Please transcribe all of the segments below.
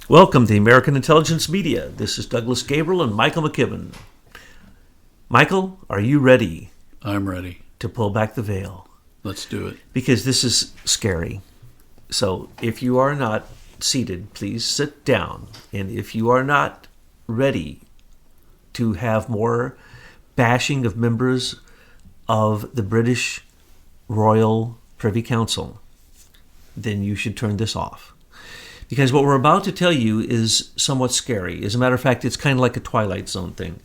Welcome to the American Intelligence Media. This is Douglas Gabriel and Michael McKibben. Michael, are you ready I'm ready. to pull back the veil? Let's do it. Because this is scary. So if you are not seated, please sit down. And if you are not ready to have more bashing of members of the British Royal Privy Council, then you should turn this off. Because what we're about to tell you is somewhat scary. As a matter of fact, it's kind of like a Twilight Zone thing.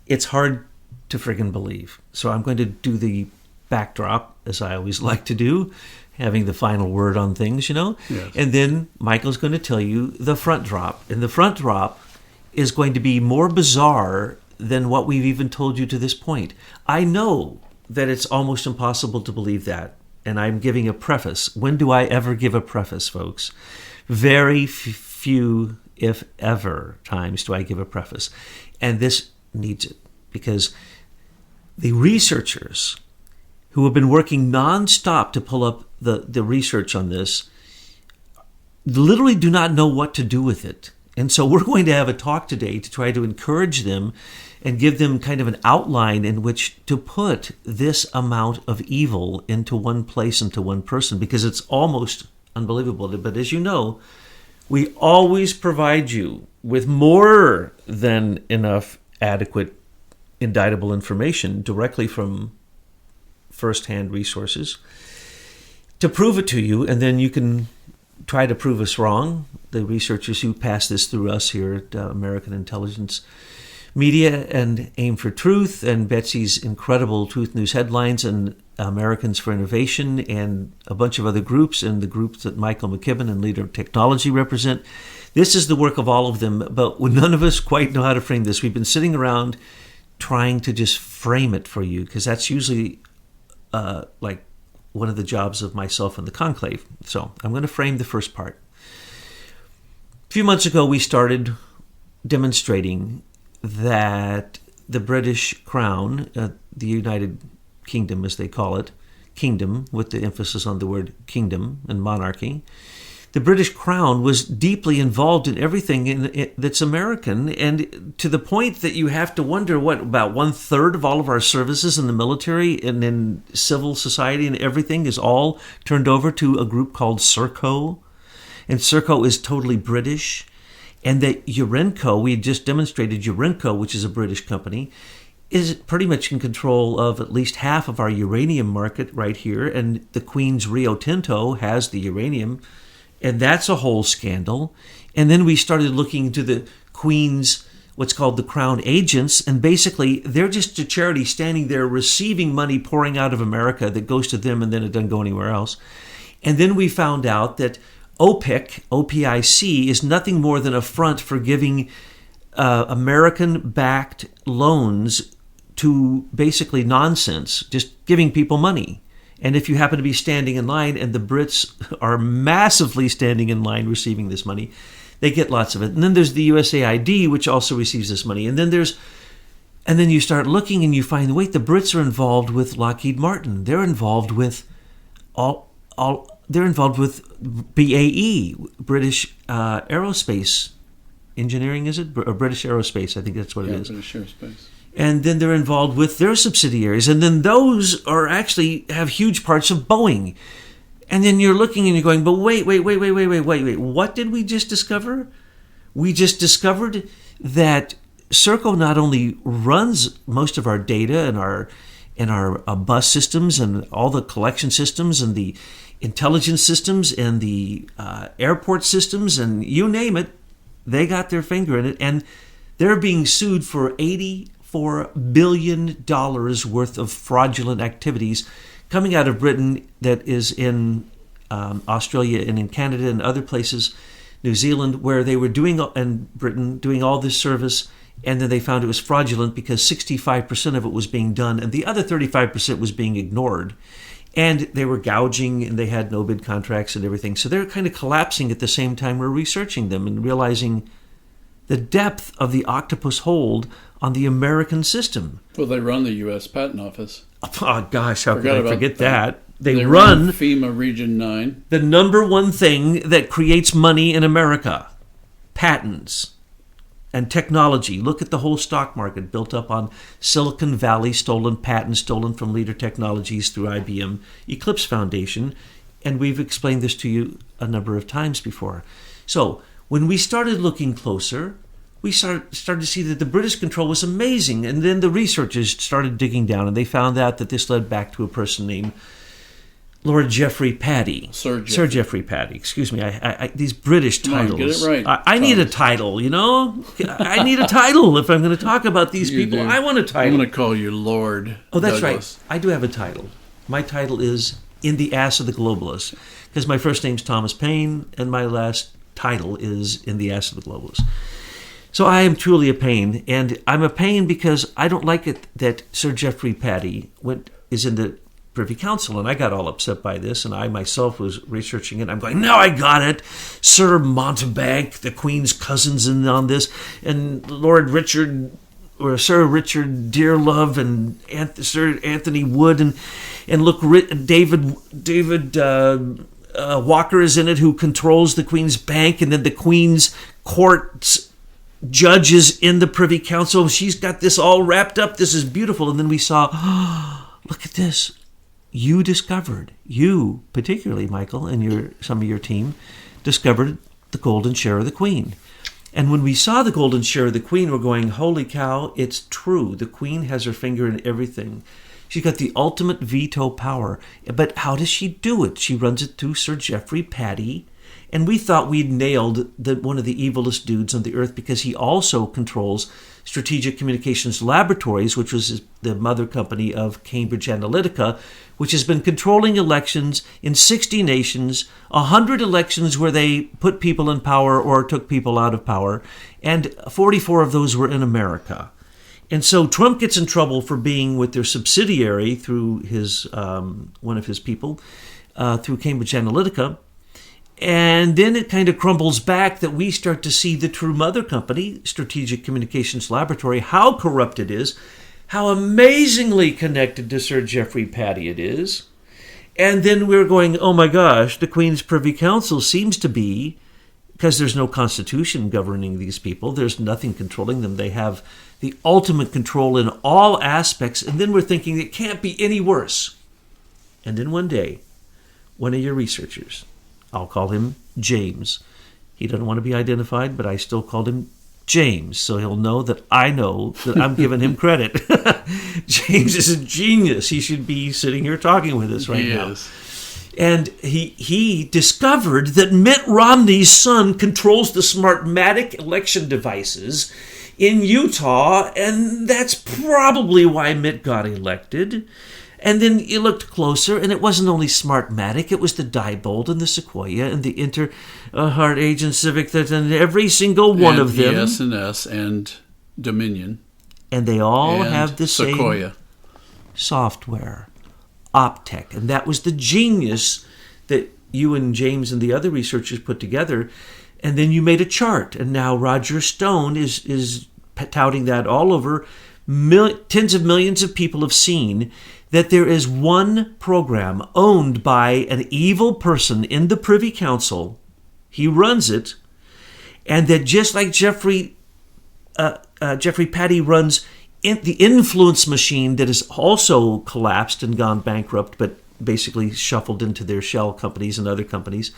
It's hard to friggin' believe. So I'm going to do the backdrop, as I always like to do, having the final word on things, you know? Yes. And then Michael's going to tell you the front drop. And the front drop is going to be more bizarre than what we've even told you to this point. I know that it's almost impossible to believe that. And I'm giving a preface. When do I ever give a preface, folks? Very few, if ever, times do I give a preface. And this needs it. Because the researchers who have been working nonstop to pull up the research on this literally do not know what to do with it. And so we're going to have a talk today to try to encourage them and give them kind of an outline in which to put this amount of evil into one place, into one person, because it's almost unbelievable. But as you know, we always provide you with more than enough adequate indictable information directly from first-hand resources to prove it to you, and then you can try to prove us wrong. The researchers who pass this through us here at American Intelligence Media and Aim for Truth, and Betsy's incredible Truth News headlines, and Americans for Innovation, and a bunch of other groups, and the groups that Michael McKibben and Leader of Technology represent. This is the work of all of them, but none of us quite know how to frame this. We've been sitting around trying to just frame it for you, because that's usually like one of the jobs of myself and the conclave. So I'm going to frame the first part. A few months ago, we started demonstrating that the British Crown, the United Kingdom as they call it, kingdom with the emphasis on the word kingdom and monarchy, the British Crown was deeply involved in everything that's American, and to the point that you have to wonder, what, about 1/3 of all of our services in the military and in civil society and everything is all turned over to a group called Serco, and Serco is totally British. And that Urenco, we had just demonstrated Urenco, which is a British company, is pretty much in control of at least half of our uranium market right here. And the Queen's Rio Tinto has the uranium, and that's a whole scandal. And then we started looking into the Queen's, what's called the Crown Agents, and basically they're just a charity standing there receiving money pouring out of America that goes to them, and then it doesn't go anywhere else. And then we found out that OPIC is nothing more than a front for giving American-backed loans to basically nonsense, just giving people money. And if you happen to be standing in line, and the Brits are massively standing in line receiving this money, they get lots of it. And then there's the USAID, which also receives this money. And then you start looking and you find, wait, the Brits are involved with Lockheed Martin. They're involved with They're involved with BAE, British Aerospace Engineering, is it? Or British Aerospace, I think that's what it is. British Aerospace. And then they're involved with their subsidiaries. And then those are actually have huge parts of Boeing. And then you're looking and you're going, but wait. What did we just discover? We just discovered that Serco not only runs most of our data and our bus systems and all the collection systems and the intelligence systems and the airport systems, and you name it, they got their finger in it, and they're being sued for $84 billion worth of fraudulent activities coming out of Britain, that is in Australia and in Canada and other places, New Zealand, where they were doing, and Britain, doing all this service, and then they found it was fraudulent because 65% of it was being done and the other 35% was being ignored. And they were gouging, and they had no-bid contracts and everything. So they're kind of collapsing at the same time we're researching them and realizing the depth of the octopus hold on the American system. Well, they run the U.S. Patent Office. Oh, gosh, how could I forget that? They run FEMA Region 9. The number one thing that creates money in America. patents and technology. Look at the whole stock market built up on Silicon Valley stolen patents, stolen from Leader Technologies through IBM Eclipse Foundation. And we've explained this to you a number of times before. So when we started looking closer, we started to see that the British control was amazing. And then the researchers started digging down, and they found out that this led back to a person named Lord Geoffrey Patty. Sir Geoffrey Patty. Excuse me. I these British titles. Come on, get it right. I need a title, you know? I need a title if I'm going to talk about these people. I want a title. I'm going to call you Lord Oh, that's Douglas. right. I do have a title. My title is In the Ass of the Globalists, because my first name's Thomas Paine, and my last title is In the Ass of the Globalists. So I am truly a pain, and I'm a pain because I don't like it that Sir Geoffrey Patty is in the Privy Council, and I got all upset by this, and I myself was researching it. I'm going, no, I got it. Sir Mountebank, the Queen's cousin's in on this, and Lord Richard, or Sir Richard Dearlove, and Sir Anthony Wood, and look, David Walker is in it, who controls the Queen's Bank, and then the Queen's court's judges in the Privy Council. She's got this all wrapped up. This is beautiful. And then we saw, look at this. You particularly, Michael, and some of your team, discovered the golden share of the Queen. And when we saw the golden share of the Queen, we're going, holy cow, it's true. The Queen has her finger in everything. She's got the ultimate veto power. But how does she do it? She runs it through Sir Geoffrey Patty. And we thought we'd nailed one of the evilest dudes on the earth, because he also controls Strategic Communications Laboratories, which was the mother company of Cambridge Analytica, which has been controlling elections in 60 nations, 100 elections where they put people in power or took people out of power, and 44 of those were in America. And so Trump gets in trouble for being with their subsidiary through his one of his people, through Cambridge Analytica. And then it kind of crumbles back that we start to see the true mother company, Strategic Communications Laboratory, how corrupt it is, how amazingly connected to Sir Geoffrey Patty it is. And then we're going, oh my gosh, the Queen's Privy Council seems to be, because there's no constitution governing these people, there's nothing controlling them. They have the ultimate control in all aspects. And then we're thinking it can't be any worse. And then one day, one of your researchers, I'll call him James. He doesn't want to be identified, but I still called him James, so he'll know that I'm giving him credit. James is a genius. He should be sitting here talking with us right now. And he discovered that Mitt Romney's son controls the Smartmatic election devices in Utah, and that's probably why Mitt got elected. And then you looked closer, and it wasn't only Smartmatic, it was the Diebold and the Sequoia and the Heart Age and Civic, and every single one of them. And S&S and Dominion. And they all have the Sequoia. same software, Optech. And that was the genius that you and James and the other researchers put together. And then you made a chart, and now Roger Stone is touting that all over. Tens of millions of people have seen that there is one program owned by an evil person in the Privy Council. He runs it, and that just like Geoffrey Patty runs the influence machine that has also collapsed and gone bankrupt, but basically shuffled into their shell companies and other companies.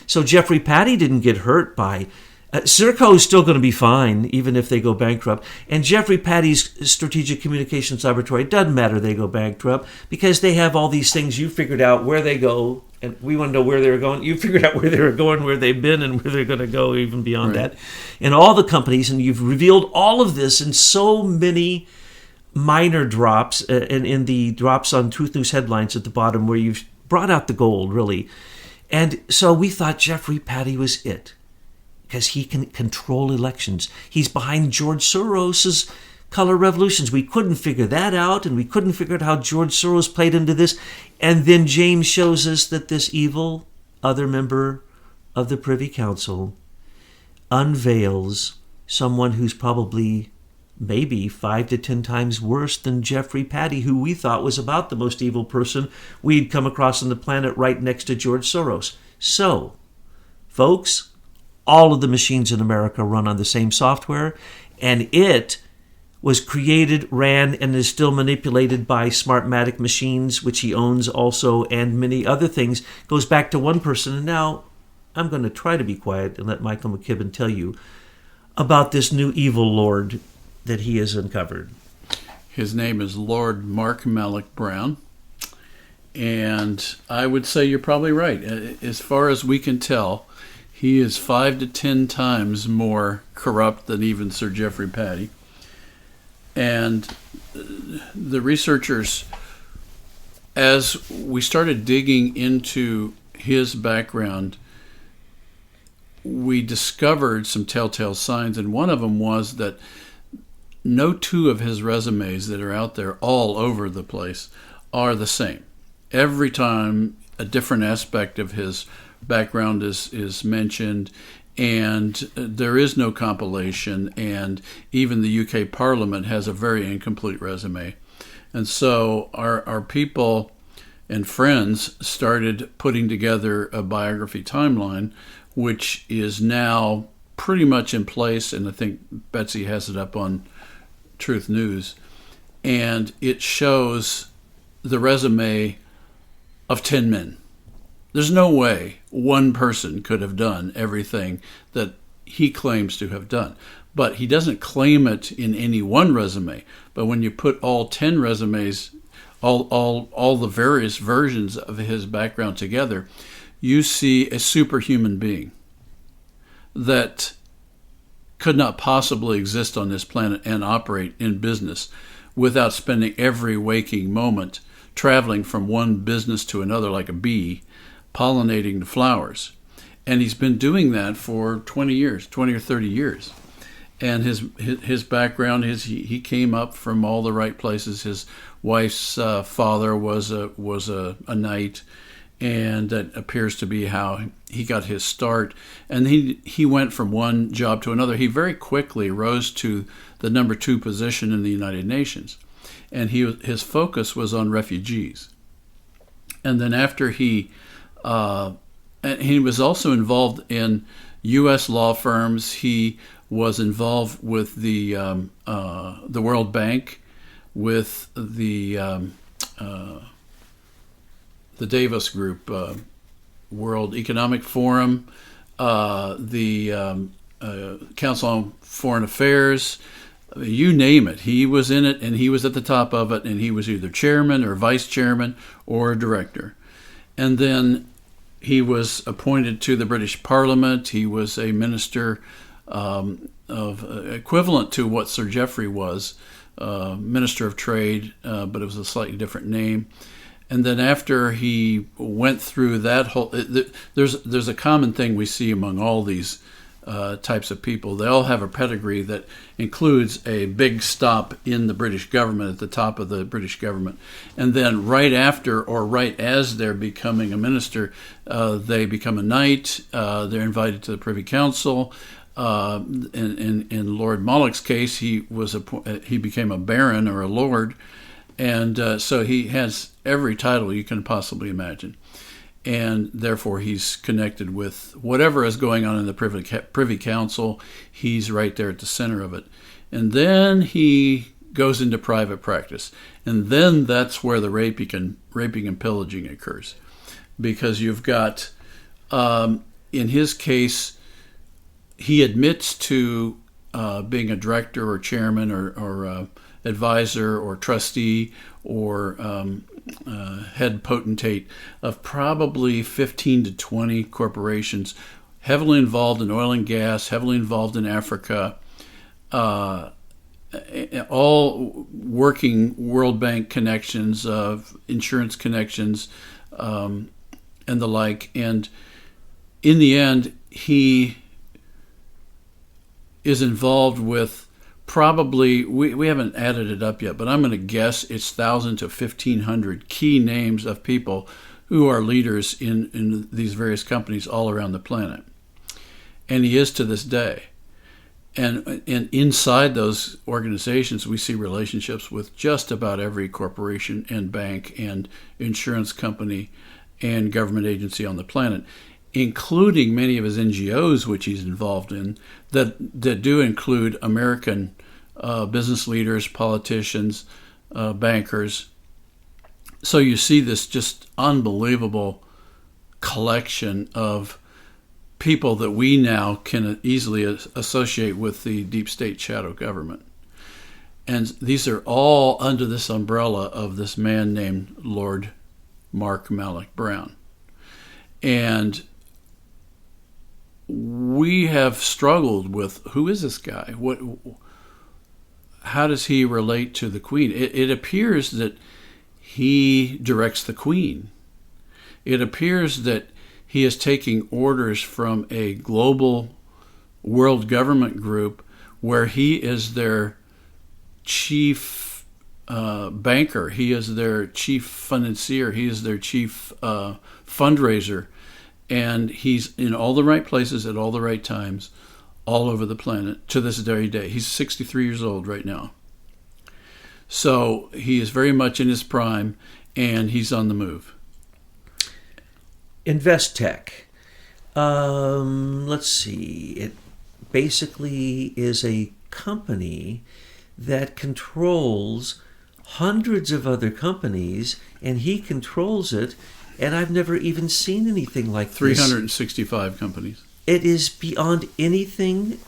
So Geoffrey Patty didn't get hurt by Serco is still going to be fine, even if they go bankrupt. And Geoffrey Patty's Strategic Communications Laboratory, doesn't matter they go bankrupt, because they have all these things. You figured out where they go, and we want to know where they're going. You figured out where they're going, where they've been, and where they're going to go even beyond that. And all the companies, and you've revealed all of this in so many minor drops, and in the drops on Truth News headlines at the bottom, where you've brought out the gold, really. And so we thought Geoffrey Patty was it, because he can control elections. He's behind George Soros's color revolutions. We couldn't figure that out, and we couldn't figure out how George Soros played into this. And then James shows us that this evil other member of the Privy Council unveils someone who's probably maybe 5 to 10 times worse than Geoffrey Patty, who we thought was about the most evil person we'd come across on the planet, right next to George Soros. So, folks, all of the machines in America run on the same software, and it was created, ran, and is still manipulated by Smartmatic Machines, which he owns also, and many other things. Goes back to one person. And now I'm going to try to be quiet and let Michael McKibben tell you about this new evil lord that he has uncovered. His name is Lord Mark Malloch-Brown. And I would say you're probably right. As far as we can tell, he is 5 to 10 times more corrupt than even Sir Geoffrey Patty. And the researchers, as we started digging into his background, we discovered some telltale signs, and one of them was that no two of his resumes that are out there all over the place are the same. Every time a different aspect of his background is mentioned, and there is no compilation, and even the UK Parliament has a very incomplete resume. And so our people and friends started putting together a biography timeline, which is now pretty much in place, and I think Betsy has it up on Truth News, and it shows the resume of 10 men. There's no way one person could have done everything that he claims to have done. But he doesn't claim it in any one resume. But when you put all 10 resumes, all the various versions of his background together, you see a superhuman being that could not possibly exist on this planet and operate in business without spending every waking moment traveling from one business to another like a bee, pollinating the flowers. And he's been doing that for 20 or 30 years. And his background is he came up from all the right places. His wife's father was a knight, and that appears to be how he got his start. And he went from one job to another. He very quickly rose to the number 2 position in the United Nations. And his focus was on refugees. And then after he was also involved in U.S. law firms. He was involved with the World Bank, with the Davos Group, World Economic Forum, the Council on Foreign Affairs. You name it, he was in it, and he was at the top of it, and he was either chairman or vice chairman or director. And then he was appointed to the British Parliament. He was a minister of equivalent to what Sir Geoffrey was, Minister of Trade, but it was a slightly different name. And then after he went through that whole, there's a common thing we see among all these types of people. They all have a pedigree that includes a big stop in the British government, at the top of the British government. And then right after, or right as they're becoming a minister, they become a knight. They're invited to the Privy Council. In Lord Malloch's case, he became a baron or a lord. And so he has every title you can possibly imagine. And therefore he's connected with whatever is going on in the Privy Council. He's right there at the center of it. And then he goes into private practice. And then that's where the raping and pillaging occurs. Because you've got, in his case, he admits to being a director or chairman or advisor or trustee or head potentate of probably 15 to 20 corporations, heavily involved in oil and gas, heavily involved in Africa, all working World Bank connections, insurance connections, and the like. And in the end, he is involved with probably, we haven't added it up yet, but I'm going to guess it's 1,000 to 1,500 key names of people who are leaders in these various companies all around the planet. And he is to this day. And inside those organizations, we see relationships with just about every corporation and bank and insurance company and government agency on the planet. including many of his NGOs, which he's involved in, that do include American business leaders, politicians, bankers. So you see this just unbelievable collection of people that we now can easily associate with the deep state shadow government. And these are all under this umbrella of this man named Lord Mark Malloch-Brown. And we have struggled with, who is this guy? How does he relate to the Queen? It appears that he directs the Queen. It appears that he is taking orders from a global world government group where he is their chief banker, he is their chief financier, he is their chief fundraiser, and he's in all the right places at all the right times all over the planet to this very day. He's 63 years old right now. So he is very much in his prime, and he's on the move. Investec. Let's see. It basically is a company that controls hundreds of other companies, and he controls it, and I've never even seen anything like this. 365 companies. It is beyond anything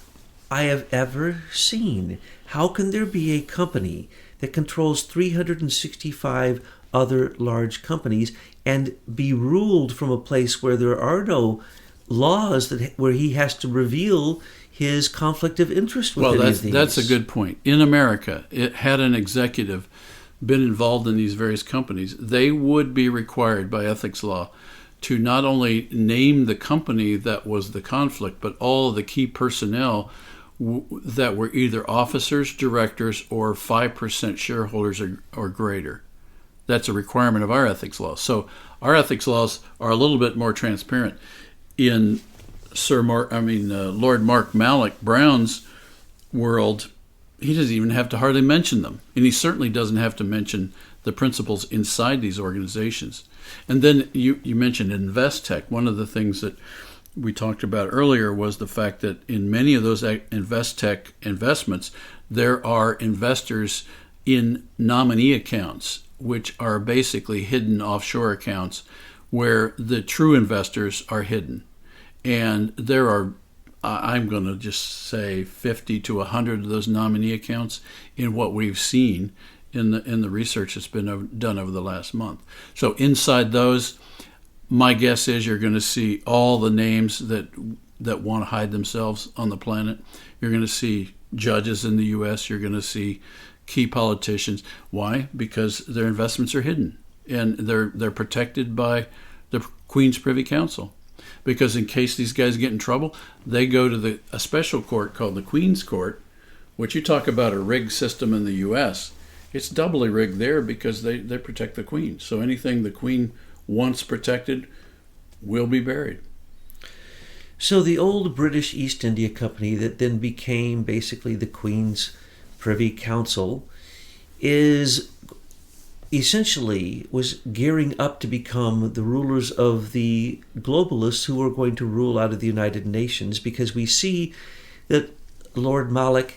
I have ever seen. How can there be a company that controls 365 other large companies and be ruled from a place where there are no laws where he has to reveal his conflict of interest with any of these? That's a good point. In America, it had an executive been involved in these various companies, they would be required by ethics law to not only name the company that was the conflict, but all of the key personnel that were either officers, directors, or 5% shareholders or greater. That's a requirement of our ethics laws. So our ethics laws are a little bit more transparent. In Lord Mark Malloch-Brown's world, he doesn't even have to hardly mention them. And he certainly doesn't have to mention the principles inside these organizations. And then you mentioned Investec. One of the things that we talked about earlier was the fact that in many of those Investec investments, there are investors in nominee accounts, which are basically hidden offshore accounts where the true investors are hidden. And there are, I'm going to just say 50 to 100 of those nominee accounts in what we've seen in the research that's been done over the last month. So inside those, my guess is you're going to see all the names that want to hide themselves on the planet. You're going to see judges in the U.S. You're going to see key politicians. Why? Because their investments are hidden, and they're protected by the Queen's Privy Council. Because in case these guys get in trouble, they go to a special court called the Queen's Court, which you talk about a rigged system in the U.S. It's doubly rigged there because they protect the Queen. So anything the Queen wants protected will be buried. So the old British East India Company that then became basically the Queen's Privy Council was gearing up to become the rulers of the globalists who are going to rule out of the United Nations, because we see that Lord Malloch,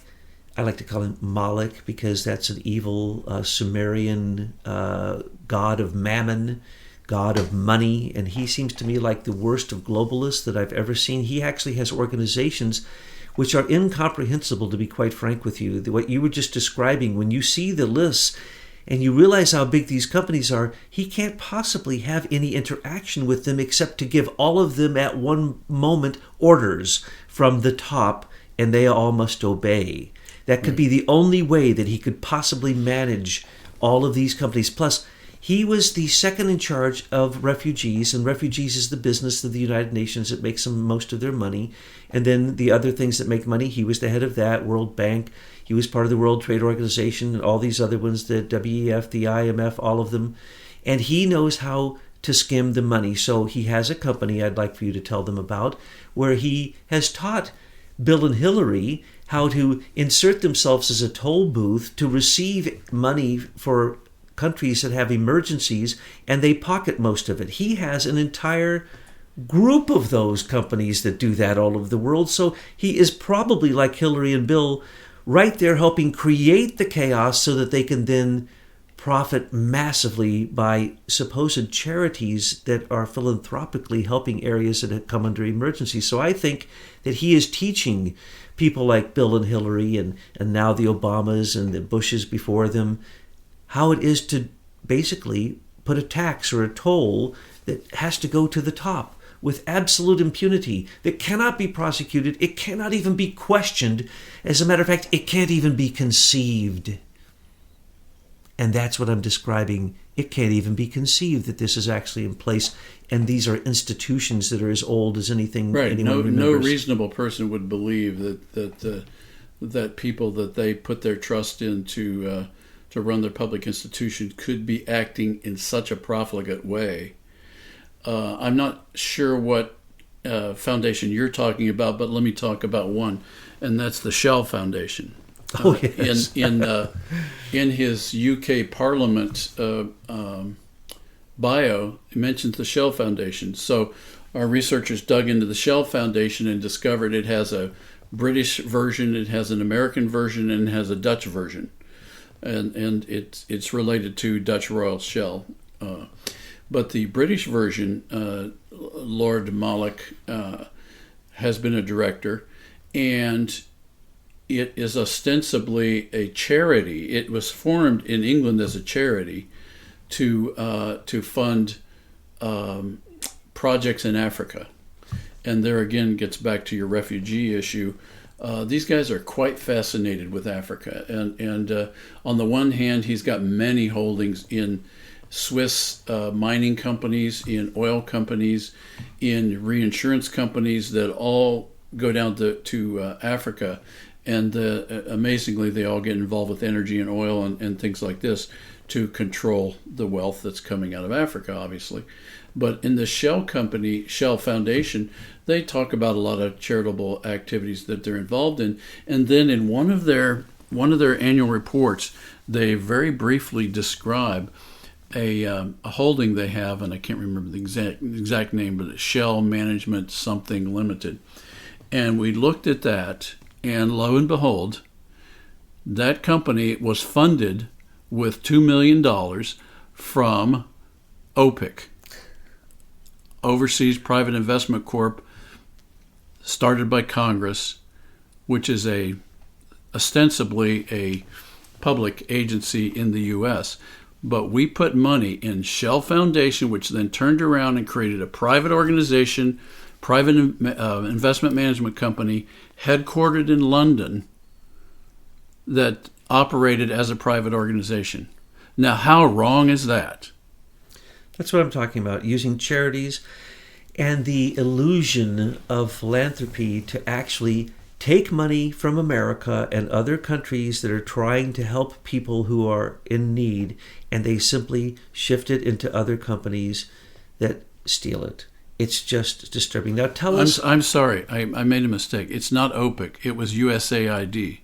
I like to call him Malloch because that's an evil Sumerian god of mammon, god of money, and he seems to me like the worst of globalists that I've ever seen. He actually has organizations which are incomprehensible, to be quite frank with you. What you were just describing, when you see the lists and you realize how big these companies are, he can't possibly have any interaction with them except to give all of them at one moment orders from the top, and they all must obey. That could be the only way that he could possibly manage all of these companies. Plus, he was the second in charge of refugees, and refugees is the business of the United Nations that makes them most of their money. And then the other things that make money, he was the head of that, World Bank. He was part of the World Trade Organization, and all these other ones, the WEF, the IMF, all of them. And he knows how to skim the money. So he has a company I'd like for you to tell them about, where he has taught Bill and Hillary how to insert themselves as a toll booth to receive money for countries that have emergencies, and they pocket most of it. He has an entire group of those companies that do that all over the world. So he is probably, like Hillary and Bill, right there helping create the chaos so that they can then profit massively by supposed charities that are philanthropically helping areas that have come under emergency. So I think that he is teaching people like Bill and Hillary and now the Obamas and the Bushes before them how it is to basically put a tax or a toll that has to go to the top with absolute impunity, that cannot be prosecuted, it cannot even be questioned. As a matter of fact, it can't even be conceived. And that's what I'm describing. It can't even be conceived that this is actually in place, and these are institutions that are as old as anything anyone remembers. No reasonable person would believe that people that they put their trust in to run their public institution could be acting in such a profligate way. I'm not sure what foundation you're talking about, but let me talk about one, and that's the Shell Foundation. Oh, yes. In his UK Parliament bio, it mentions the Shell Foundation. So our researchers dug into the Shell Foundation and discovered it has a British version, it has an American version, and it has a Dutch version. And it's related to Dutch Royal Shell. But the British version, Lord Malloch has been a director, and it is ostensibly a charity. It was formed in England as a charity to fund projects in Africa. And there again gets back to your refugee issue. These guys are quite fascinated with Africa. And on the one hand, he's got many holdings in Swiss mining companies, in oil companies, in reinsurance companies that all go down to Africa. And amazingly, they all get involved with energy and oil and things like this to control the wealth that's coming out of Africa, obviously. But in the Shell Foundation, they talk about a lot of charitable activities that they're involved in. And then in one of their annual reports, they very briefly describe a holding they have, and I can't remember the exact name, but it's Shell Management something Limited. And we looked at that, and lo and behold, that company was funded with $2 million from OPIC, Overseas Private Investment Corp, started by Congress, which is ostensibly a public agency in the U.S., but we put money in Shell Foundation, which then turned around and created a private organization, private investment management company, headquartered in London, that operated as a private organization. Now, how wrong is that? That's what I'm talking about, using charities and the illusion of philanthropy to actually take money from America and other countries that are trying to help people who are in need, and they simply shift it into other companies that steal it. It's just disturbing. Now tell us... I'm sorry, I made a mistake. It's not OPIC, it was USAID.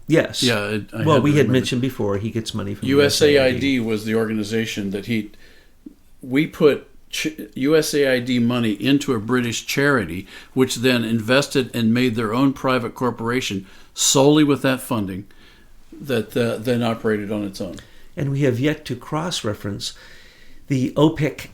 Yes. Yeah. We had mentioned before he gets money from USAID was the organization that we put USAID money into a British charity, which then invested and made their own private corporation solely with that funding that then operated on its own. And we have yet to cross-reference the OPIC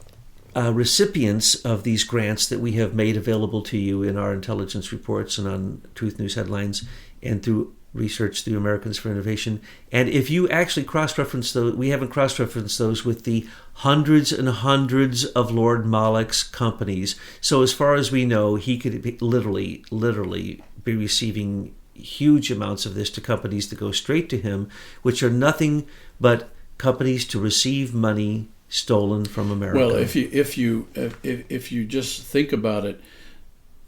recipients of these grants that we have made available to you in our intelligence reports and on Truth News headlines and through research through Americans for Innovation. And if you actually cross-reference those, we haven't cross-referenced those with the hundreds and hundreds of Lord Malloch's companies. So as far as we know, he could be literally be receiving huge amounts of this to companies that go straight to him, which are nothing but companies to receive money stolen from America. Well, if you just think about it,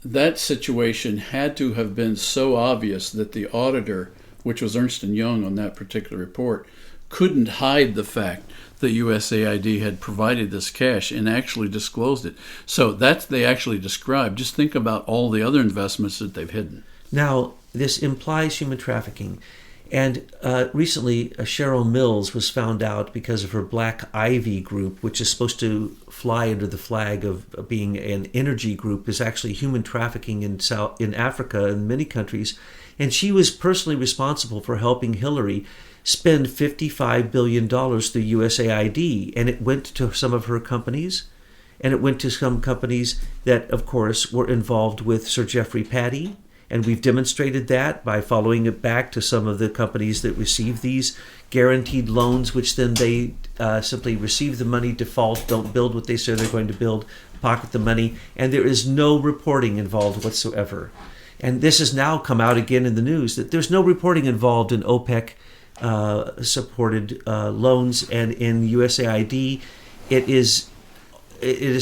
that situation had to have been so obvious that the auditor, which was Ernst & Young on that particular report, couldn't hide the fact that USAID had provided this cash and actually disclosed it. So that they actually described. Just think about all the other investments that they've hidden. Now, this implies human trafficking. And recently, Cheryl Mills was found out because of her Black Ivy group, which is supposed to fly under the flag of being an energy group, is actually human trafficking in Africa and many countries. And she was personally responsible for helping Hillary spend $55 billion through USAID. And it went to some of her companies, and it went to some companies that, of course, were involved with Sir Geoffrey Patty. And we've demonstrated that by following it back to some of the companies that receive these guaranteed loans, which then they simply receive the money, default, don't build what they say they're going to build, pocket the money, and there is no reporting involved whatsoever. And this has now come out again in the news that there's no reporting involved in OPEC supported loans, and in USAID it is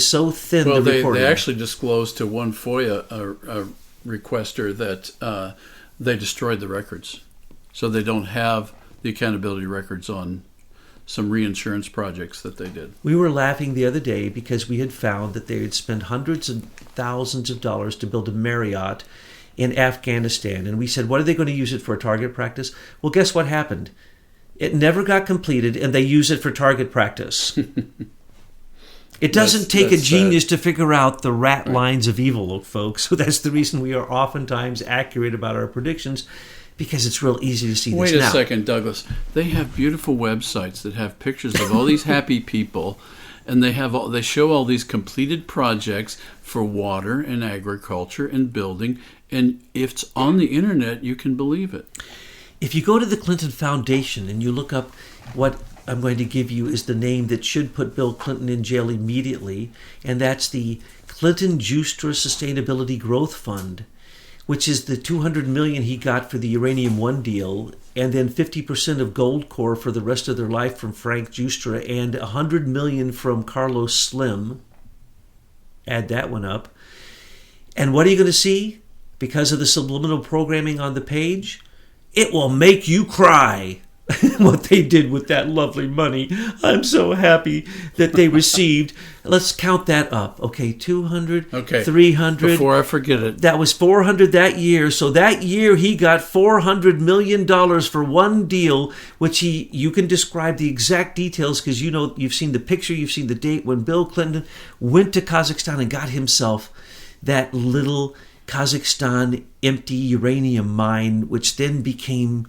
so thin. Well, the reporting. They actually disclosed to one FOIA requester that they destroyed the records, so they don't have the accountability records on some reinsurance projects that they did. We were laughing the other day because we had found that they had spent hundreds of thousands of dollars to build a Marriott in Afghanistan. And we said, what are they going to use it for, a target practice? Well, guess what happened? It never got completed, and they use it for target practice. It doesn't take a genius to figure out the rat lines of evil, folks. So that's the reason we are oftentimes accurate about our predictions, because it's real easy to see this now. Wait a second, Douglas. They have beautiful websites that have pictures of all these happy people, and they show all these completed projects for water and agriculture and building, and if it's on the internet, you can believe it. If you go to the Clinton Foundation and you look up, what I'm going to give you is the name that should put Bill Clinton in jail immediately, and that's the Clinton Justra Sustainability Growth Fund, which is the $200 million he got for the Uranium One deal, and then 50% of Goldcorp for the rest of their life from Frank Justra, and $100 million from Carlos Slim. Add that one up. And what are you going to see? Because of the subliminal programming on the page, it will make you cry. What they did with that lovely money. I'm so happy that they received. Let's count that up. Okay, 200, okay. 300. Before I forget it. That was 400 that year. So that year he got $400 million for one deal, which you can describe the exact details because you know, you've seen the picture, you've seen the date when Bill Clinton went to Kazakhstan and got himself that little Kazakhstan empty uranium mine, which then became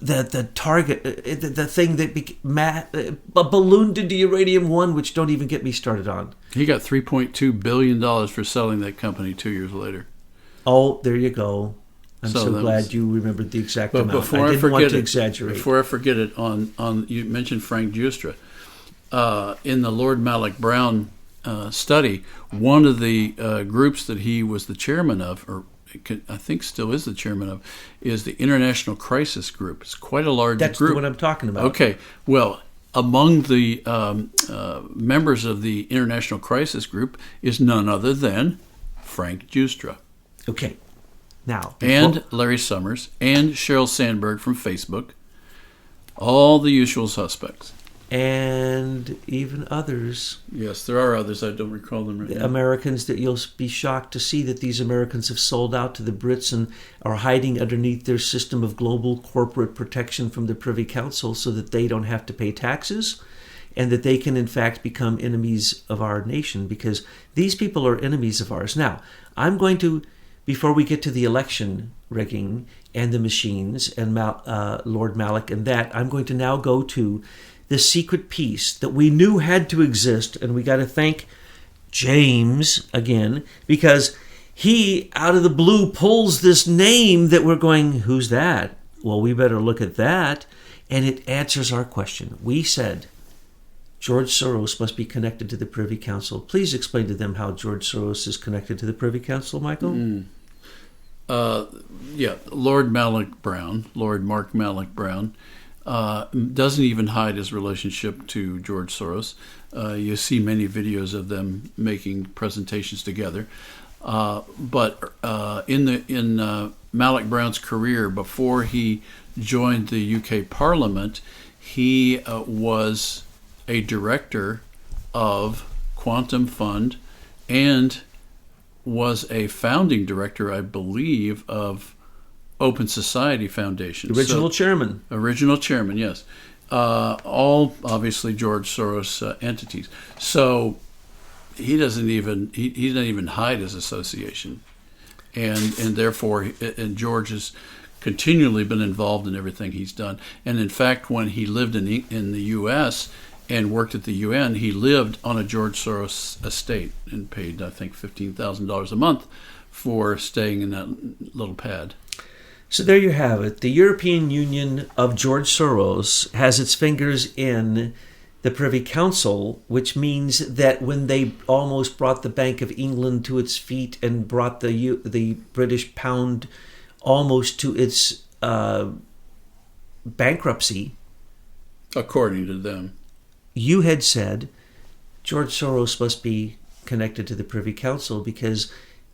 the target, the thing that ballooned into Uranium One, which don't even get me started on. He got $3.2 billion for selling that company 2 years later. Oh, there you go. I'm so glad you remembered the exact amount. I didn't want to exaggerate. Before I forget it, on you mentioned Frank Justra. In the Lord Malloch-Brown study, one of the groups that he was the chairman of, or I think still is the chairman of, is the International Crisis Group. It's quite a large group. That's what I'm talking about. Okay. Well, among the members of the International Crisis Group is none other than Frank Justra. Okay. Now. And Larry Summers and Sheryl Sandberg from Facebook. All the usual suspects. And even others. Yes, there are others. I don't recall them right now. Americans that you'll be shocked to see that these Americans have sold out to the Brits and are hiding underneath their system of global corporate protection from the Privy Council so that they don't have to pay taxes and that they can in fact become enemies of our nation, because these people are enemies of ours. Now, I'm going to, before we get to the election rigging and the machines and Lord Malloch and that, I'm going to now go to the secret piece that we knew had to exist, and we got to thank James again, because he, out of the blue, pulls this name that we're going, who's that? Well, we better look at that, and it answers our question. We said George Soros must be connected to the Privy Council. Please explain to them how George Soros is connected to the Privy Council, Michael. Lord Mark Malloch-Brown, doesn't even hide his relationship to George Soros. You see many videos of them making presentations together. But in Malloch-Brown's career, before he joined the UK Parliament, he was a director of Quantum Fund and was a founding director, I believe, of Open Society Foundation. Original chairman. Original chairman, yes. All obviously George Soros entities. So he doesn't even hide his association, and therefore, George has continually been involved in everything he's done. And in fact, when he lived in the U.S. and worked at the UN, he lived on a George Soros estate and paid, I think, $15,000 a month for staying in that little pad. So there you have it. The European Union of George Soros has its fingers in the Privy Council, which means that when they almost brought the Bank of England to its feet and brought the British pound almost to its bankruptcy, according to them, you had said George Soros must be connected to the Privy Council because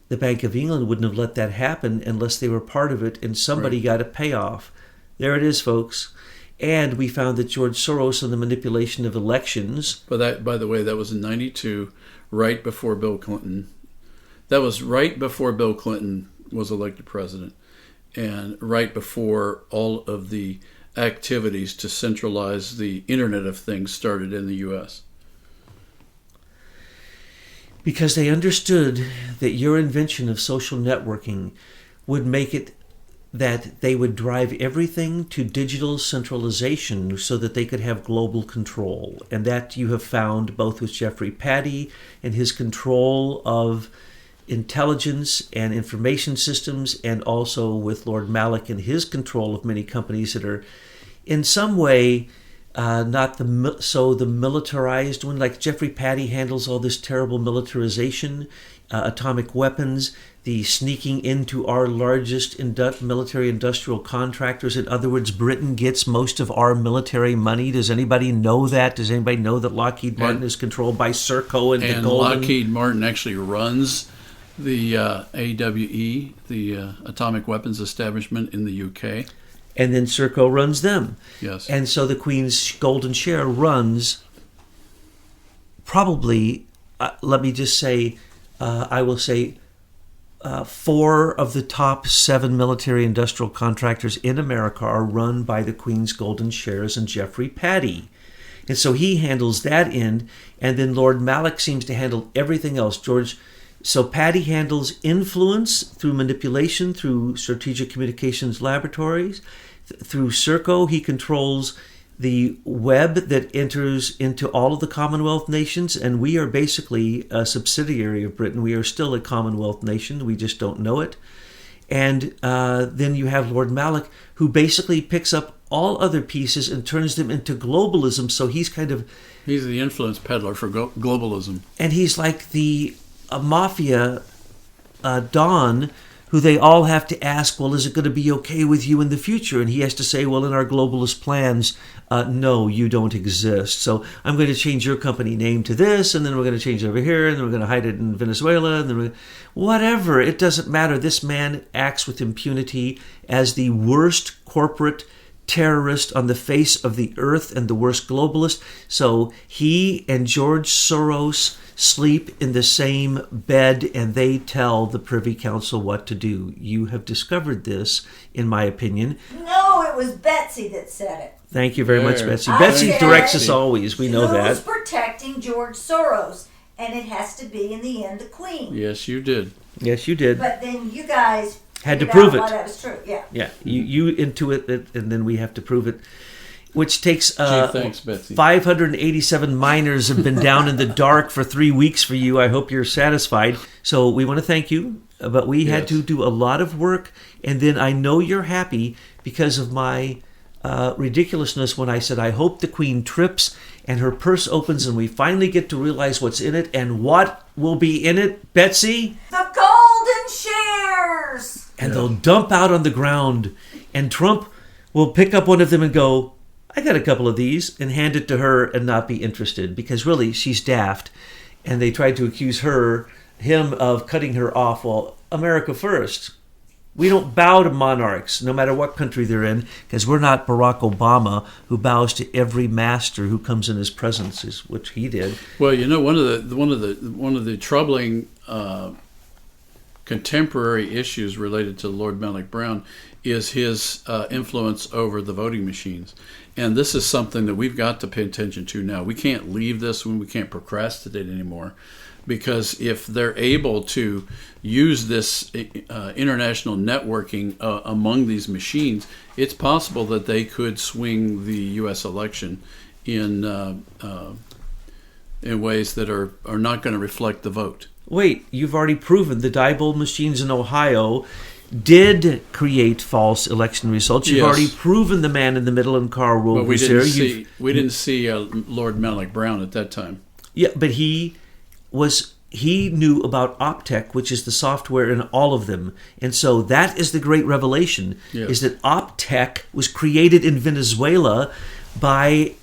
the Bank of England wouldn't have let that happen unless they were part of it, and somebody got a payoff. There it is, folks. And we found that George Soros and the manipulation of elections. But that, by the way, that was in '92, right before Bill Clinton. That was right before Bill Clinton was elected president, and right before all of the activities to centralize the Internet of Things started in the U.S. Because they understood that your invention of social networking would make it that they would drive everything to digital centralization so that they could have global control. And that you have found both with Jeffrey Patty and his control of intelligence and information systems, and also with Lord Malloch and his control of many companies that are in some way not the militarized one. Like Jeffrey Patty handles all this terrible militarization, atomic weapons, the sneaking into our largest military industrial contractors. In other words, Britain gets most of our military money. Does anybody know that? Does anybody know that Lockheed Martin is controlled by Serco and the Golden? Lockheed Martin actually runs the AWE, the Atomic Weapons Establishment in the UK. And then Serco runs them. Yes. And so the Queen's Golden Share runs probably, let me just say, I will say 4 of the top 7 military industrial contractors in America are run by the Queen's Golden Shares and Jeffrey Patty. And so he handles that end, and then Lord Malloch seems to handle everything else. So Patty handles influence through manipulation, through Strategic Communications Laboratories. Through Serco, he controls the web that enters into all of the Commonwealth nations, and we are basically a subsidiary of Britain. We are still a Commonwealth nation. We just don't know it. And then you have Lord Malloch, who basically picks up all other pieces and turns them into globalism. So he's he's the influence peddler for globalism. And he's like the mafia Don, who they all have to ask, well, is it going to be okay with you in the future? And he has to say, well, in our globalist plans, no, you don't exist. So I'm going to change your company name to this, and then we're going to change it over here, and then we're going to hide it in Venezuela, and then whatever. It doesn't matter. This man acts with impunity as the worst corporate terrorist on the face of the earth and the worst globalist. So he and George Soros sleep in the same bed, and they tell the Privy Council what to do. You have discovered this, in my opinion. No, it was Betsy that said it. Thank you very much, Betsy. Betsy directs us always. We know that. Who's protecting George Soros? And it has to be, in the end, the Queen. Yes, you did. Yes, you did. But then you guys had to prove it. That was true. Yeah. Yeah. You intuit it, and then we have to prove it. Which takes thanks, Betsy. 587 miners have been down in the dark for 3 weeks for you. I hope you're satisfied. So we want to thank you, but we had to do a lot of work, and then I know you're happy because of my ridiculousness when I said I hope the Queen trips and her purse opens and we finally get to realize what's in it. And what will be in it, Betsy? The golden shares! And they'll dump out on the ground, and Trump will pick up one of them and go, I got a couple of these, and hand it to her and not be interested, because really she's daft. And they tried to accuse him of cutting her off. Well, America first. We don't bow to monarchs, no matter what country they're in, because we're not Barack Obama, who bows to every master who comes in his presence, which he did. Well, you know, one of the troubling contemporary issues related to Lord Malloch-Brown is his influence over the voting machines. And this is something that we've got to pay attention to now. We can't leave this when we can't procrastinate anymore, because if they're able to use this international networking among these machines, it's possible that they could swing the U.S. election in ways that are not going to reflect the vote. Wait, you've already proven the Diebold machines in Ohio did create false election results. You've already proven the man in the middle and Karl Rove but we was didn't there. We didn't see Lord Malloch-Brown at that time. Yeah, but he knew about Optech, which is the software in all of them. And so that is the great revelation, is that Optech was created in Venezuela by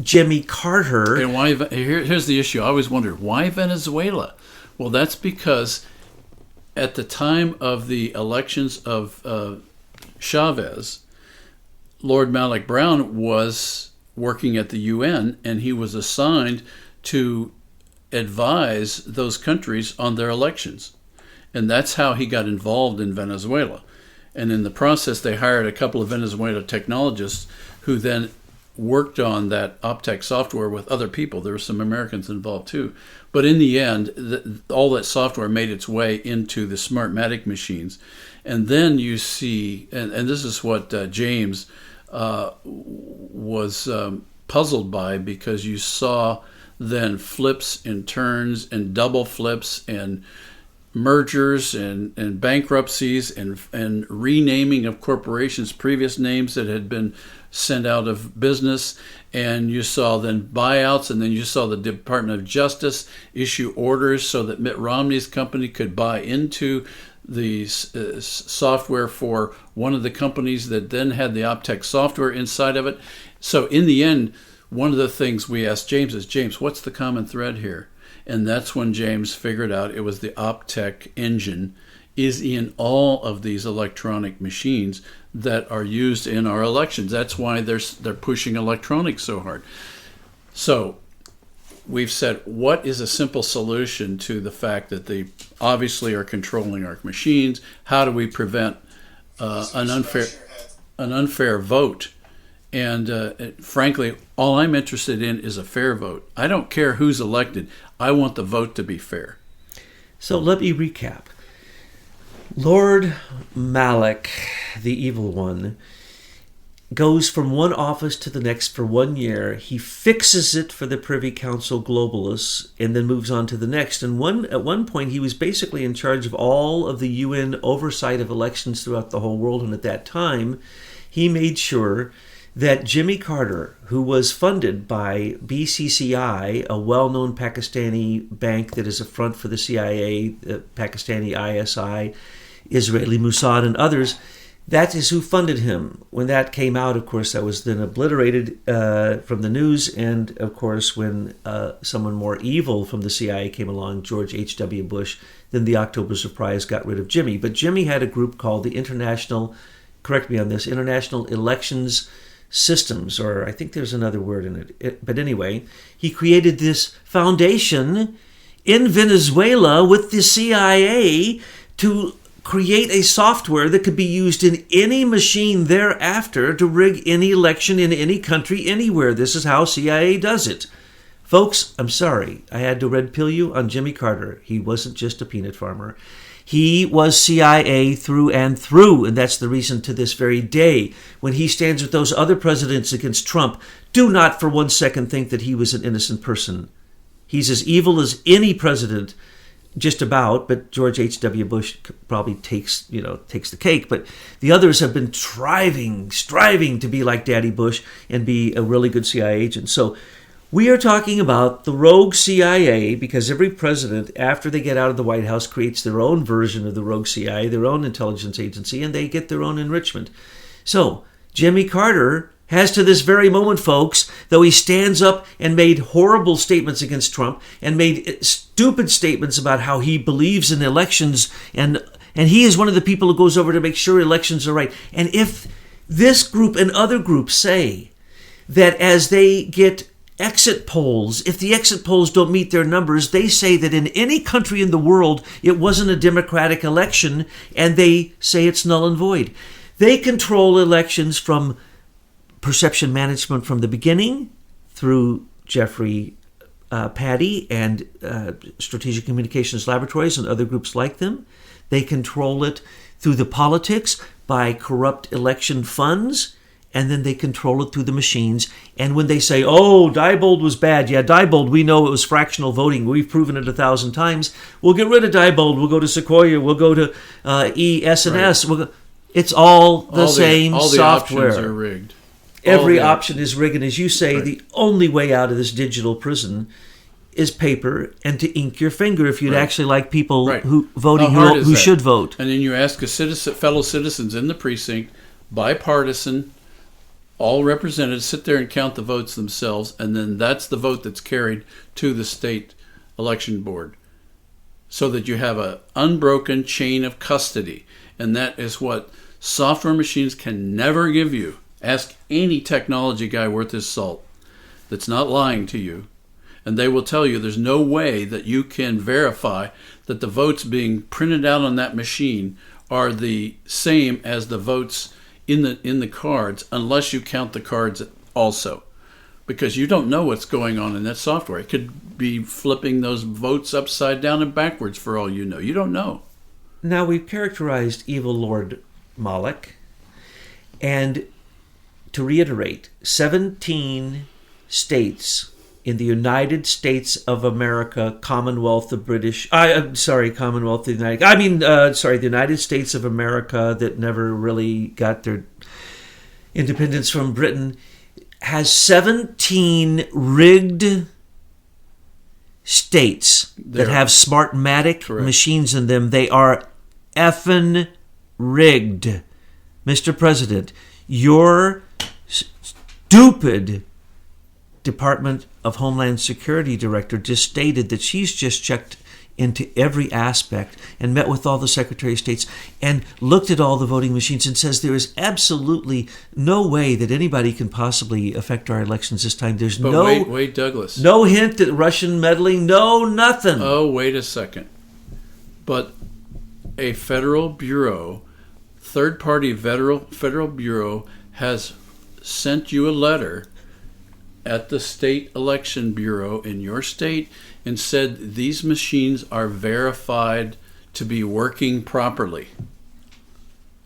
Jimmy Carter. And why? Here's the issue. I always wondered, why Venezuela? Well, that's because at the time of the elections of Chavez, Lord Malloch-Brown was working at the UN, and he was assigned to advise those countries on their elections. And that's how he got involved in Venezuela. And in the process, they hired a couple of Venezuelan technologists who then worked on that Optech software with other people. There were some Americans involved too. But in the end, all that software made its way into the Smartmatic machines. And then you see, and this is what James was puzzled by, because you saw then flips and turns and double flips and mergers and bankruptcies and renaming of corporations, previous names that had been sent out of business. And you saw then buyouts, and then you saw the Department of Justice issue orders so that Mitt Romney's company could buy into the software for one of the companies that then had the Optech software inside of it. So in the end, one of the things we asked James is, James, what's the common thread here? And that's when James figured out it was the Optech engine is in all of these electronic machines that are used in our elections. That's why they're pushing electronics so hard. So we've said, what is a simple solution to the fact that they obviously are controlling our machines? How do we prevent an unfair vote? And frankly, all I'm interested in is a fair vote. I don't care who's elected. I want the vote to be fair. So let me recap. Lord Malloch, the evil one, goes from one office to the next for 1 year. He fixes it for the Privy Council globalists and then moves on to the next. And at one point, he was basically in charge of all of the UN oversight of elections throughout the whole world. And at that time, he made sure that Jimmy Carter, who was funded by BCCI, a well-known Pakistani bank that is a front for the CIA, the Pakistani ISI, Israeli Mossad, and others, that is who funded him. When that came out, of course, that was then obliterated from the news. And, of course, when someone more evil from the CIA came along, George H.W. Bush, then the October surprise got rid of Jimmy. But Jimmy had a group called the International, correct me on this, International Elections Systems, or I think there's another word in it. But anyway, he created this foundation in Venezuela with the CIA to create a software that could be used in any machine thereafter to rig any election in any country, anywhere. This is how CIA does it. Folks, I'm sorry, I had to red pill you on Jimmy Carter. He wasn't just a peanut farmer. He was CIA through and through, and that's the reason to this very day, when he stands with those other presidents against Trump, do not for 1 second think that he was an innocent person. He's as evil as any president, just about, but George H.W. Bush probably takes the cake. But the others have been striving to be like Daddy Bush and be a really good CIA agent. So we are talking about the rogue CIA, because every president, after they get out of the White House, creates their own version of the rogue CIA, their own intelligence agency, and they get their own enrichment. So Jimmy Carter has to this very moment, folks, though he stands up and made horrible statements against Trump and made stupid statements about how he believes in elections, and he is one of the people who goes over to make sure elections are right. And if this group and other groups say that as they get exit polls, if the exit polls don't meet their numbers, they say that in any country in the world it wasn't a democratic election, and they say it's null and void. They control elections from perception management from the beginning through Jeffrey Patty and Strategic Communications Laboratories and other groups like them. They control it through the politics by corrupt election funds, and then they control it through the machines. And when they say, oh, Diebold was bad, yeah, Diebold, we know it was fractional voting. We've proven it 1,000 times. We'll get rid of Diebold. We'll go to Sequoia. We'll go to ES&S. Right. It's all the same all the software. options are rigged. Every option is rigged. And as you say, the only way out of this digital prison is paper and to ink your finger if you'd actually like people who should vote. And then you ask fellow citizens in the precinct, bipartisan, all represented, sit there and count the votes themselves, and then that's the vote that's carried to the state election board, so that you have an unbroken chain of custody. And that is what software machines can never give you. Ask any technology guy worth his salt that's not lying to you, and they will tell you there's no way that you can verify that the votes being printed out on that machine are the same as the votes in the cards, unless you count the cards also, because you don't know what's going on in that software. It could be flipping those votes upside down and backwards for all you know. You don't know. Now, we've characterized evil Lord Malloch, and to reiterate, 17 states in the United States of America, Commonwealth of British... Commonwealth of the United... the United States of America that never really got their independence from Britain, has 17 rigged states that have Smartmatic machines in them. They are effing rigged. Mr. President, your stupid Department of Homeland Security director just stated that she's just checked into every aspect and met with all the Secretary of States and looked at all the voting machines and says there is absolutely no way that anybody can possibly affect our elections this time. There's wait, Douglas. No hint at Russian meddling, no nothing. Oh, wait a second. But a federal bureau, third-party federal bureau, has sent you a letter at the state election bureau in your state and said these machines are verified to be working properly.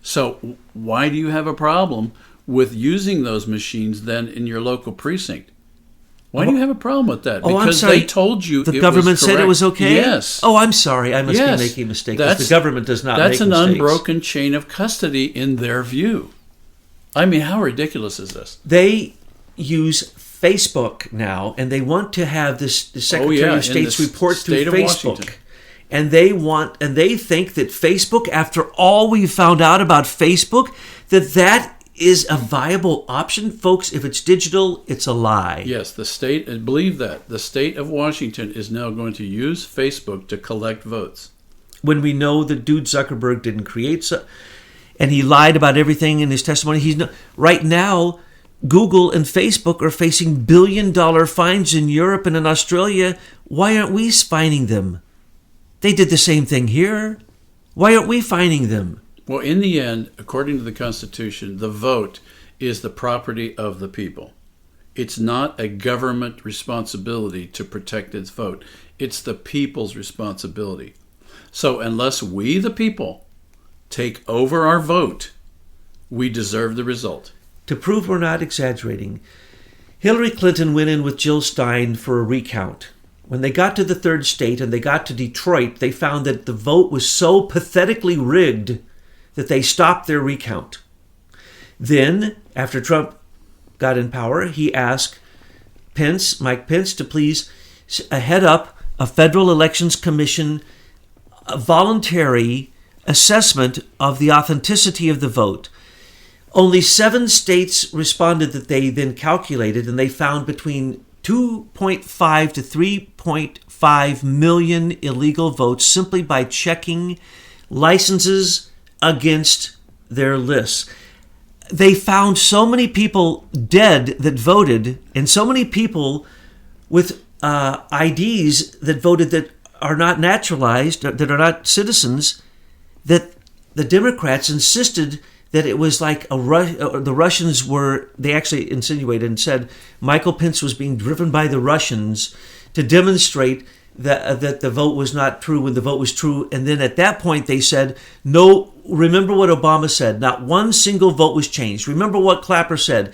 So why do you have a problem with using those machines then in your local precinct? Why do you have a problem with that? Because I'm sorry. they told you the government said it was okay? Yes. Oh, I'm sorry. I must be making a mistake. The government does not make mistakes. That's an unbroken chain of custody in their view. I mean, how ridiculous is this? They use Facebook now, and they want to have the Secretary of State's report through Facebook. And they think that Facebook, after all we've found out about Facebook, that is a viable option. Folks, if it's digital, it's a lie. Yes, the state, I believe that. The state of Washington is now going to use Facebook to collect votes. When we know that dude Zuckerberg didn't create and he lied about everything in his testimony. Right now, Google and Facebook are facing billion-dollar fines in Europe and in Australia. Why aren't we fining them? They did the same thing here. Why aren't we fining them? Well, in the end, according to the Constitution, the vote is the property of the people. It's not a government responsibility to protect its vote. It's the people's responsibility. So unless we, the people, take over our vote, we deserve the result. To prove we're not exaggerating, Hillary Clinton went in with Jill Stein for a recount. When they got to the third state and they got to Detroit, they found that the vote was so pathetically rigged that they stopped their recount. Then, after Trump got in power, he asked Mike Pence, to please head up a Federal Elections Commission, a voluntary assessment of the authenticity of the vote. Only 7 states responded that they then calculated, and they found between 2.5 to 3.5 million illegal votes simply by checking licenses against their lists. They found so many people dead that voted, and so many people with IDs that voted that are not naturalized, that are not citizens, that the Democrats insisted that it was like the Russians were, they actually insinuated and said Michael Pence was being driven by the Russians to demonstrate that the vote was not true when the vote was true. And then at that point they said, no, remember what Obama said, not one single vote was changed. Remember what Clapper said.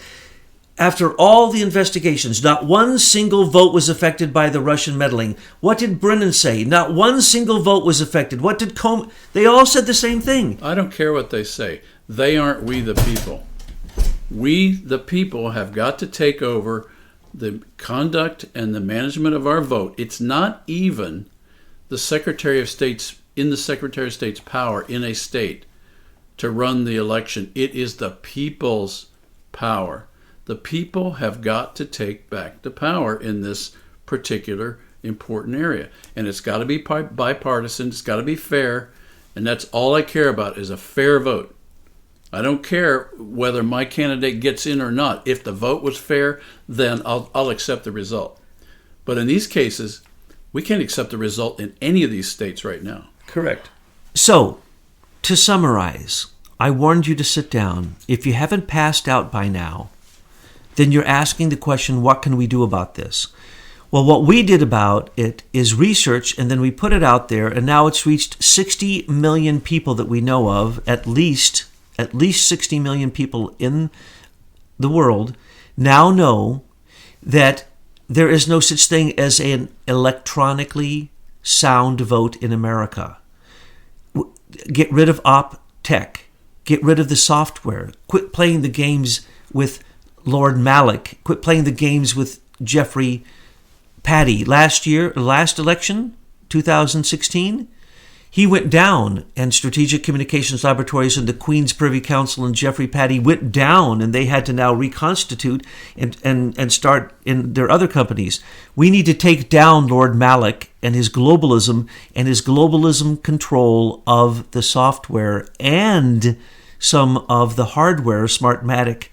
After all the investigations, not one single vote was affected by the Russian meddling. What did Brennan say? Not one single vote was affected. What did Comey? They all said the same thing. I don't care what they say. They aren't we the people. We, the people, have got to take over the conduct and the management of our vote. It's not even the Secretary of State's, in the Secretary of State's power in a state to run the election. It is the people's power. The people have got to take back the power in this particular important area. And it's got to be bipartisan. It's got to be fair. And that's all I care about is a fair vote. I don't care whether my candidate gets in or not. If the vote was fair, then I'll accept the result. But in these cases, we can't accept the result in any of these states right now. Correct. So, to summarize, I warned you to sit down. If you haven't passed out by now, then you're asking the question, what can we do about this? Well, what we did about it is research, and then we put it out there, and now it's reached 60 million people that we know of, at least 60 million people in the world now know that there is no such thing as an electronically sound vote in America. Get rid of op tech. Get rid of the software. Quit playing the games with Lord Malloch. Quit playing the games with Jeffrey Patty. Last election, 2016, he went down, and Strategic Communications Laboratories and the Queen's Privy Council and Jeffrey Patty went down, and they had to now reconstitute and start in their other companies. We need to take down Lord Malloch and his globalism control of the software and some of the hardware, Smartmatic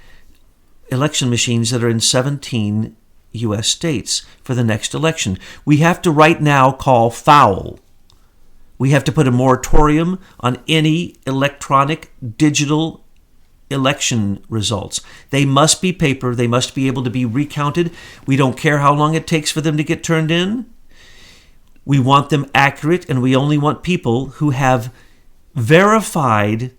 election machines that are in 17 U.S. states for the next election. We have to right now call foul. We have to put a moratorium on any electronic, digital election results. They must be paper. They must be able to be recounted. We don't care how long it takes for them to get turned in. We want them accurate, and we only want people who have verified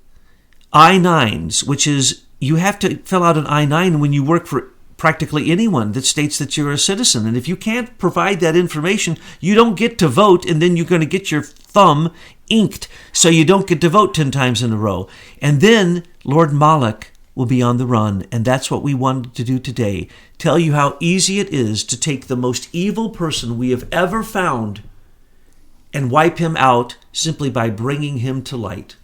I-9s, which is you have to fill out an I-9 when you work for practically anyone that states that you're a citizen. And if you can't provide that information, you don't get to vote, and then you're going to get your thumb inked so you don't get to vote 10 times in a row. And then Lord Malloch will be on the run, and that's what we wanted to do today. Tell you how easy it is to take the most evil person we have ever found and wipe him out simply by bringing him to light.